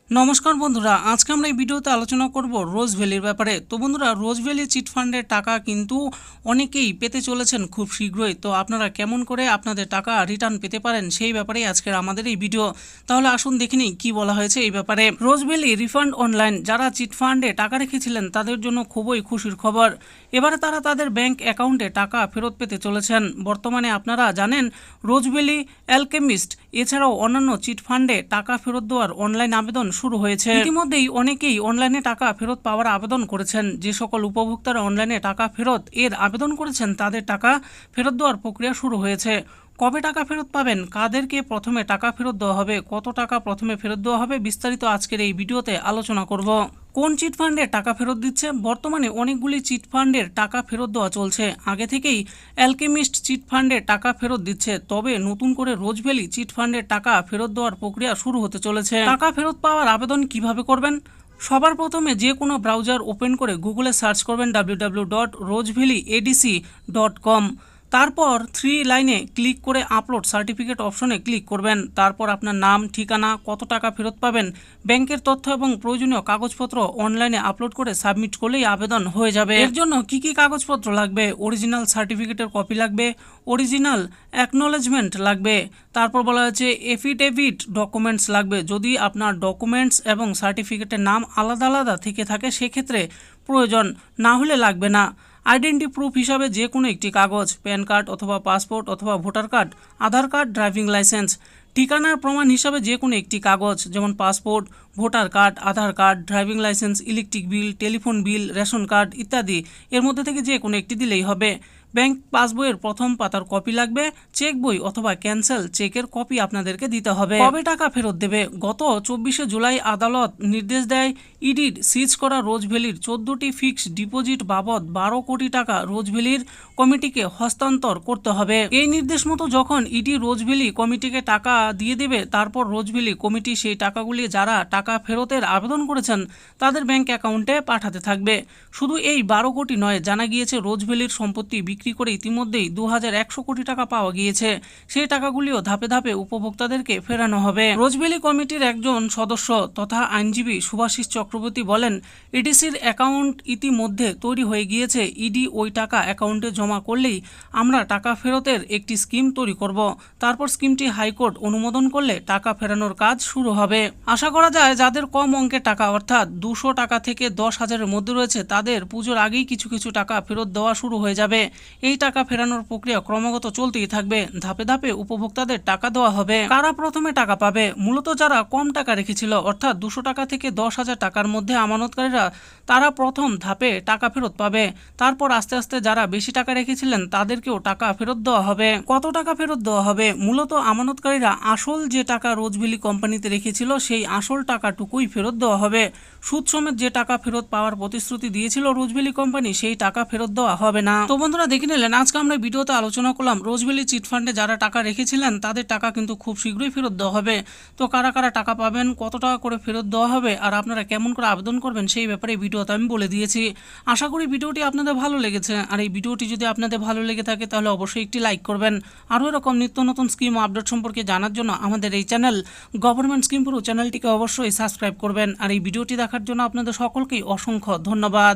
নমস্কার বন্ধুরা, আজকে আমরা এই ভিডিওতে আলোচনা করব রোজ ভ্যালির ব্যাপারে। তো বন্ধুরা, রোজ ভ্যালি চিট ফান্ডের টাকা কিন্তু অনেকেই পেতে চলেছেন খুব শীঘ্রই। তো আপনারা কেমন করে আপনাদের টাকা রিটার্ন পেতে পারেন সেই ব্যাপারেই আজকের আমাদের এই ভিডিও। তাহলে আসুন দেখে নিই কী বলা হয়েছে এই ব্যাপারে। রোজ ভ্যালি রিফান্ড অনলাইন, যারা চিট ফান্ডে টাকা রেখেছিলেন তাদের জন্য খুবই খুশির খবর। এবারে তারা তাদের ব্যাংক অ্যাকাউন্টে টাকা ফেরত পেতে চলেছেন। বর্তমানে আপনারা জানেন রোজ ভ্যালি, অ্যালকেমিস্ট এছাড়াও অন্যান্য চিট ফান্ডে টাকা ফেরত দেওয়ার অনলাইন আবেদন শুরু হয়েছে। ইতিমধ্যেই অনেকেই অনলাইনে টাকা ফেরত পাওয়ার আবেদন করেছেন। যে সকল উপভোক্তারা অনলাইনে টাকা ফেরত এর আবেদন করেছেন তাদের টাকা ফেরত দেওয়ার প্রক্রিয়া শুরু হয়েছে। কবে টাকা ফেরত পাবেন, কাদেরকে প্রথমে টাকা ফেরত দেওয়া হবে, কত টাকা প্রথমে ফেরত দেওয়া হবে, বিস্তারিত আজকের এই ভিডিওতে আলোচনা করব। কোন চিট ফান্ডে টাকা ফেরত দিচ্ছে? বর্তমানে অনেকগুলি চিট ফান্ডের টাকা ফেরত দেওয়া চলছে। আগে থেকেই অ্যালকেমিস্ট চিট ফান্ডে টাকা ফেরত দিচ্ছে, তবে নতুন করে রোজ ভ্যালি চিট ফান্ডের টাকা ফেরত দেওয়ার প্রক্রিয়া শুরু হতে চলেছে। টাকা ফেরত পাওয়ার আবেদন কিভাবে করবেন? সবার প্রথমে যে কোনো ব্রাউজার ওপেন করে গুগলে সার্চ করবেন www.rojevalleyadc.com। তারপর 3 লাইনে ক্লিক করে আপলোড সার্টিফিকেট অপশনে ক্লিক করবেন। তারপর আপনার নাম, ঠিকানা, কত টাকা ফেরত পাবেন, ব্যাংকের তথ্য এবং প্রয়োজনীয় কাগজপত্র অনলাইনে আপলোড করে সাবমিট করলেই আবেদন হয়ে যাবে। এর জন্য কি কি কাগজপত্র লাগবে? অরিজিনাল সার্টিফিকেটের কপি লাগবে, অরিজিনাল অ্যাকনোলেজমেন্ট লাগবে, তারপর বলা হয়েছে এফিডেভিট ডকুমেন্টস লাগবে। যদি আপনার ডকুমেন্টস এবং সার্টিফিকেটের নাম আলাদা আলাদা থেকে থাকে সেক্ষেত্রে প্রয়োজন, না হলে লাগবে না। আইডেন্টি প্রুফ হিসাবে যে কোনো একটি কাগজ, প্যান কার্ড অথবা পাসপোর্ট অথবা voter card, Aadhaar card, driving licence. ঠিকানার প্রমাণ হিসাবে যে কোনো একটি কাগজ, যেমন passport, voter card, Aadhaar card, driving licence, electric bill, telephone bill, ration card ইত্যাদি। এর মধ্যে থেকে যে কোনো একটি দিলেই হবে। ব্যাংক পাসবইয়ের প্রথম পাতার কপি লাগবে, চেক বই অথবা ক্যান্সেল চেকের কপি আপনাদেরকে দিতে হবে। কবে টাকা ফেরত দেবে? গত 24শে জুলাই আদালত নির্দেশ দেয় ইডির সিজ করা রোজ ভ্যালির 14টি ফিক্সড ডিপোজিট বাবদ 12 কোটি টাকা রোজ ভ্যালির কমিটিকে হস্তান্তর করতে হবে। এই নির্দেশ মতো যখন ইডি রোজ ভ্যালি কমিটিকে টাকা দিয়ে দেবে, তারপর রোজ ভ্যালি কমিটি সেই টাকাগুলি যারা টাকা ফেরতের আবেদন করেছেন তাদের ব্যাংক অ্যাকাউন্টে পাঠাতে থাকবে। শুধু এই 12 কোটি নয়, জানা গিয়েছে রোজ ভ্যালির সম্পত্তি বিক্রি করে ইতিমধ্যেই 2100 কোটি টাকা পাওয়া গিয়েছে। সেই টাকাগুলিও ধাপে ধাপে উপভোক্তাদেরকে ফেরানো হবে। রোজ ভ্যালি কমিটির একজন সদস্য তথা আইনজীবী শুভাশিস চক্রবর্তী বলেন, ইডিসির অ্যাকাউন্ট ইতিমধ্যে তৈরি হয়ে গিয়েছে। ইডি ওই টাকা অ্যাকাউন্টে জমা করলেই আমরা টাকা ফেরতের একটি স্কিম তৈরি করব। তারপর স্কিমটি হাইকোর্ট অনুমোদন করলে টাকা ফেরানোর কাজ শুরু হবে। আশা করা যায় যাদের কম অঙ্কের টাকা অর্থাৎ 200 টাকা থেকে 10,000-এর মধ্যে রয়েছে তাদের পুজোর আগেই কিছু কিছু টাকা ফেরত দেওয়া শুরু হয়ে যাবে। এই টাকা ফেরানোর প্রক্রিয়া ক্রমাগত চলতেই থাকবে। ধাপে ধাপে উপভোক্তাদের টাকা দেওয়া হবে। কারা প্রথমে টাকা পাবে? মূলত যারা কম টাকা রেখেছিল অর্থাৎ 200 টাকা থেকে 10,000 টাকার মধ্যে আমানতকারীরা, তারা প্রথম ধাপে টাকা ফেরত পাবে। তারপর আস্তে আস্তে যারা বেশি টাকা রেখেছিলেন তাদেরকেও টাকা ফেরত দেওয়া হবে। কত টাকা ফেরত দেওয়া হবে? মূলত আমানতকারীরা আসল যে টাকা রোজ ভ্যালি কোম্পানিতে রেখেছিল সেই আসল টাকাটুকুই ফেরত দেওয়া হবে। সুদ সমেত যে টাকা ফেরত পাওয়ার প্রতিশ্রুতি দিয়েছিল রোজ ভ্যালি কোম্পানি সেই টাকা ফেরত দেওয়া হবে না। তো বন্ধুরা, দেখে নিলেন আজকে আমরা ভিডিওতে আলোচনা করলাম রোজ ভ্যালি চিট ফান্ডে যারা টাকা রেখেছিলেন তাদের টাকা কিন্তু খুব শীঘ্রই ফেরত দেওয়া হবে। তো কারা কারা টাকা পাবেন, কত টাকা করে ফেরত দেওয়া হবে আর আপনারা কেমন করে আবেদন করবেন সেই ব্যাপারে ভিডিওতে আমি বলে দিয়েছি। আশা করি ভিডিওটি আপনাদের ভালো লেগেছে। আর এই ভিডিওটি যদি আপনাদের ভালো লেগে থাকে তাহলে অবশ্যই একটি লাইক করবেন। আরও এরকম নিত্য নতুন স্কিম আপডেট সম্পর্কে জানার জন্য আমাদের এই চ্যানেল গভর্নমেন্ট স্কিম পুরো চ্যানেলটিকে অবশ্যই সাবস্ক্রাইব করবেন। আর এই ভিডিওটি দেখার জন্য আপনাদের সকলকেই অসংখ্য ধন্যবাদ।